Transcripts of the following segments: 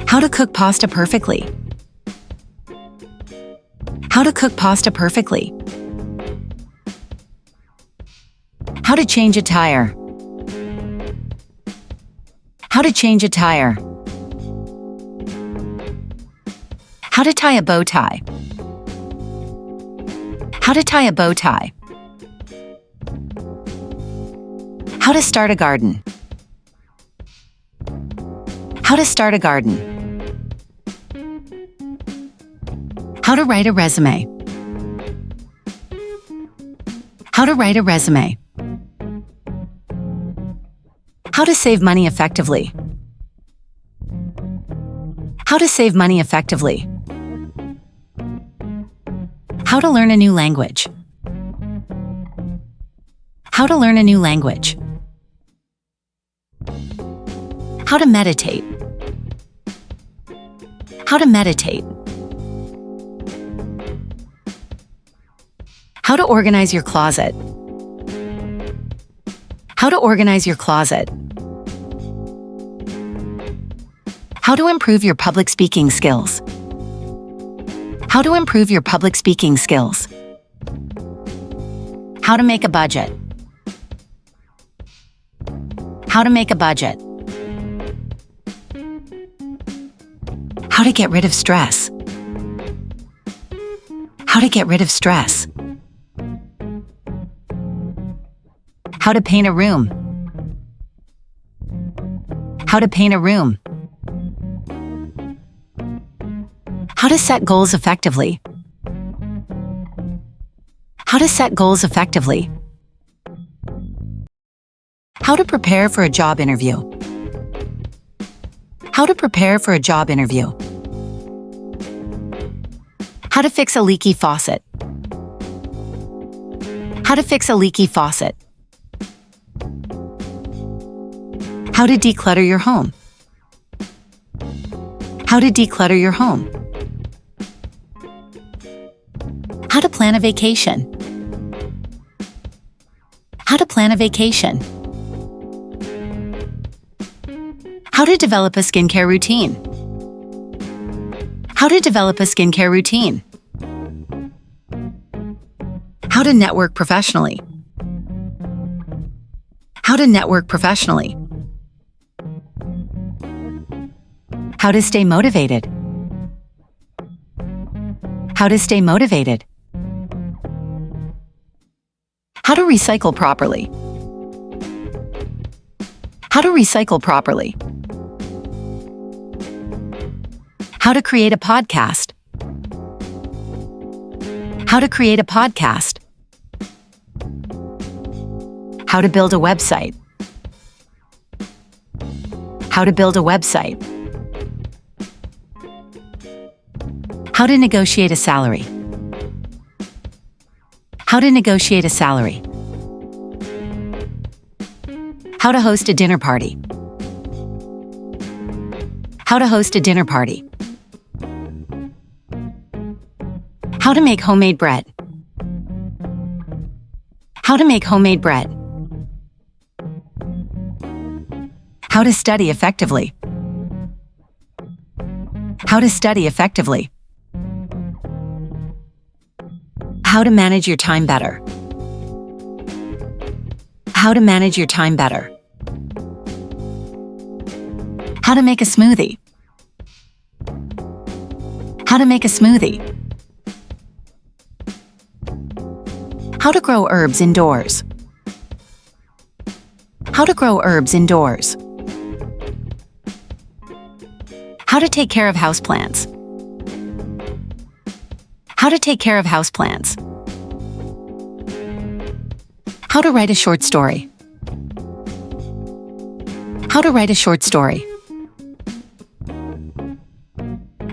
How to cook pasta perfectly. How to cook pasta perfectly. How to change a tire. How to change a tire. How to tie a bow tie. How to tie a bow tie. How to start a garden. How to start a garden. How to write a resume. How to write a resume. How to save money effectively. How to save money effectively. How to learn a new language. How to learn a new language. How to meditate. How to meditate. How to organize your closet. How to organize your closet. How to improve your public speaking skills. How to improve your public speaking skills. How to make a budget. How to make a budget. How to get rid of stress. How to get rid of stress. How to paint a room. How to paint a room. How to set goals effectively. How to set goals effectively. How to prepare for a job interview. How to prepare for a job interview. How to fix a leaky faucet. How to fix a leaky faucet. How to declutter your home. How to declutter your home. How to plan a vacation. How to plan a vacation. How to develop a skincare routine. How to develop a skincare routine. How to network professionally. How to network professionally. How to stay motivated. How to stay motivated. How to recycle properly. How to recycle properly. How to create a podcast. How to create a podcast. How to build a website. How to build a website. How to negotiate a salary. How to negotiate a salary. How to host a dinner party. How to host a dinner party. How to make homemade bread. How to make homemade bread. How to study effectively. How to study effectively. How to manage your time better. How to manage your time better. How to make a smoothie. How to make a smoothie. How to grow herbs indoors. How to grow herbs indoors. How to take care of houseplants. How to take care of houseplants. How to write a short story. How to write a short story.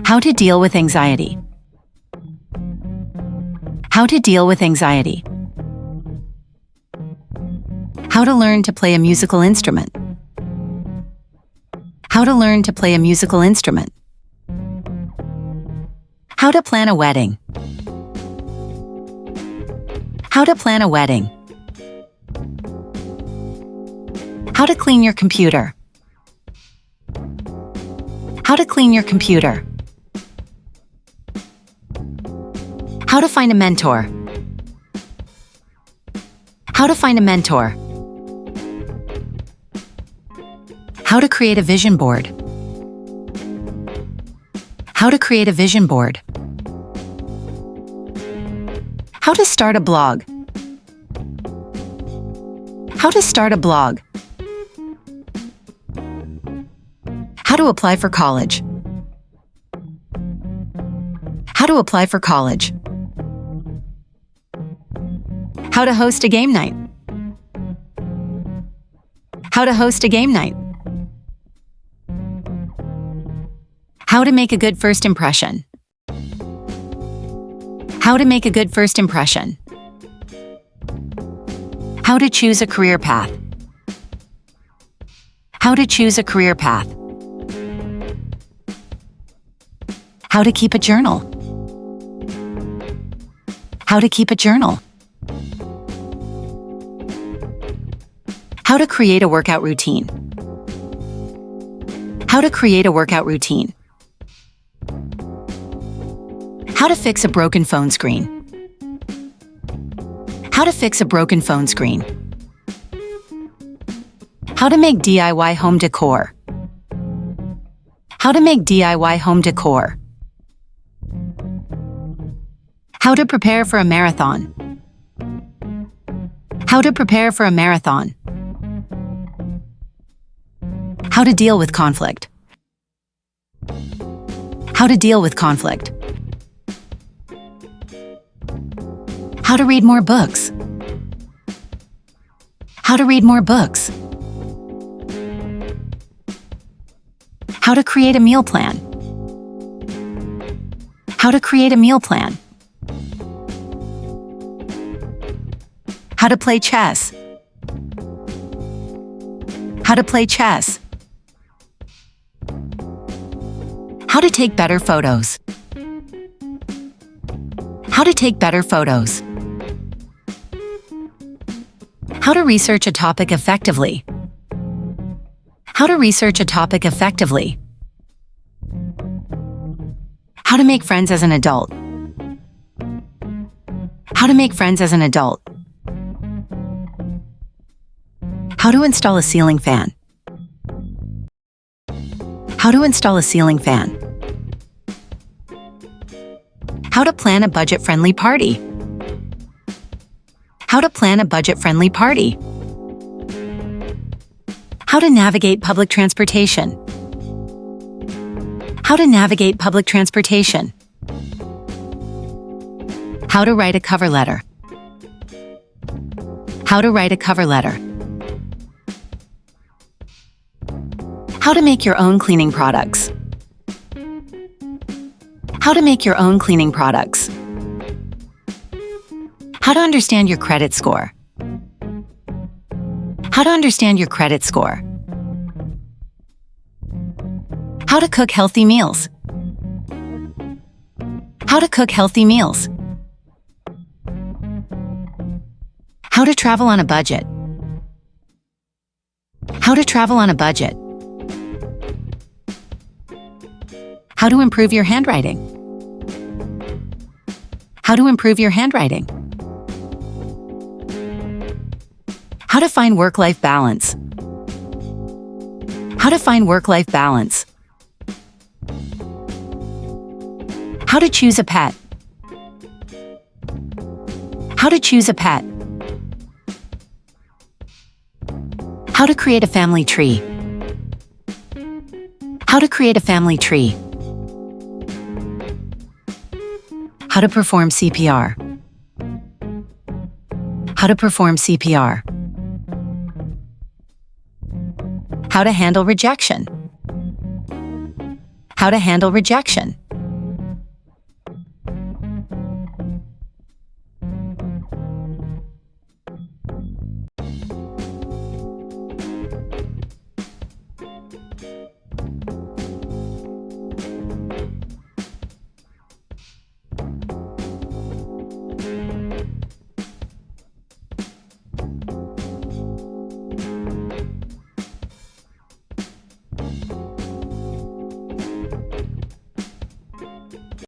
How to deal with anxiety. How to deal with anxiety. How to learn to play a musical instrument. How to learn to play a musical instrument. How to plan a wedding. How to plan a wedding. How to clean your computer. How to clean your computer. How to find a mentor. How to find a mentor. How to create a vision board. How to create a vision board. How to start a blog. How to start a blog. How to apply for college. How to apply for college. How to host a game night. How to host a game night. How to make a good first impression. How to make a good first impression. How to choose a career path. How to choose a career path. How to keep a journal. How to keep a journal. How to create a workout routine. How to create a workout routine. How to fix a broken phone screen. How to fix a broken phone screen. How to make DIY home decor. How to make DIY home decor. How to prepare for a marathon. How to prepare for a marathon. How to deal with conflict. How to deal with conflict. How to read more books. How to read more books. How to create a meal plan. How to create a meal plan. How to play chess. How to play chess. How to take better photos. How to take better photos. How to research a topic effectively. How to research a topic effectively. How to make friends as an adult. How to make friends as an adult. How to install a ceiling fan. How to install a ceiling fan. How to plan a budget-friendly party. How to plan a budget-friendly party. How to navigate public transportation. How to navigate public transportation. How to write a cover letter. How to write a cover letter. How to make your own cleaning products. How to make your own cleaning products. How to understand your credit score. How to understand your credit score. How to cook healthy meals. How to cook healthy meals. How to travel on a budget. How to travel on a budget. How to improve your handwriting. How to improve your handwriting. How to find work-life balance. How to find work-life balance. How to choose a pet. How to choose a pet. How to create a family tree. How to create a family tree. How to perform CPR. How to perform CPR. How to handle rejection. How to handle rejection.